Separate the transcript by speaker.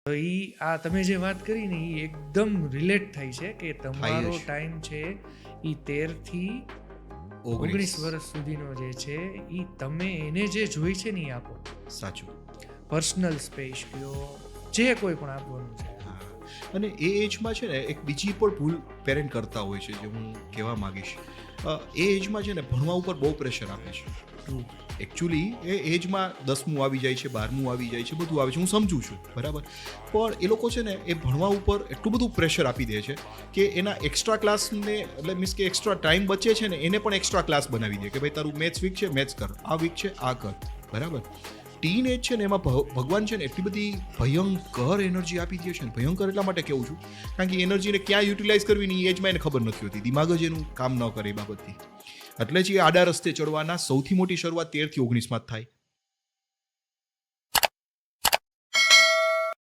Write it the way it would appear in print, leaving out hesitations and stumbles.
Speaker 1: તો આ તમે જે વાત કરી ને એ એકદમ રિલેટ થાય છે કે તમારો
Speaker 2: થાય જ.
Speaker 1: ટાઈમ છે એ 13 થી 19 વર્ષ સુધીનો જે છે એ તમે એને જે જોઈ છે ને એ આપો.
Speaker 2: સાચું.
Speaker 1: પર્સનલ સ્પેસ કયો જે કોઈ પણ આપવાનું છે.
Speaker 2: હા. અને એ એજમાં છે ને એક બીજી પણ ભૂલ પેરેન્ટ કરતા હોય છે જે હું કહેવા માંગીશ. એ એજમાં છે ને ભણવા ઉપર બહુ પ્રેશર આપે છે.
Speaker 1: ટ્રુ.
Speaker 2: એકચ્યુઅલી એ એજમાં 10મું આવી જાય છે, 12મું આવી જાય છે, બધું આવે છે, હું સમજુ છું, બરાબર. પણ એ લોકો છે ને એ ભણવા ઉપર એટલું બધું પ્રેશર આપી દે છે કે એના એક્સ્ટ્રા ક્લાસને એટલે મીન્સ કે એક્સ્ટ્રા ટાઈમ બચે છે ને એને પણ એક્સ્ટ્રા ક્લાસ બનાવી દે કે ભાઈ તારું મેથ્સ વીક છે, મેથ્સ કર, આ વીક છે, આ કર, બરાબર. ટીન એજ છે ને એમાં ભગવાન છે ને એટલી બધી ભયંકર એનર્જી આપી દે છે ને, ભયંકર એટલા માટે કહું છું કારણ કે એનર્જીને ક્યાં યુટિલાઇઝ કરવી ની એજમાં એને ખબર નથી હોતી, દિમાગ જ એનું કામ ન કરે એ બાબતથી. એટલે જ એ આડા રસ્તે ચડવાના સૌથી મોટી શરૂઆત 13 થી 19 માં જ થાય.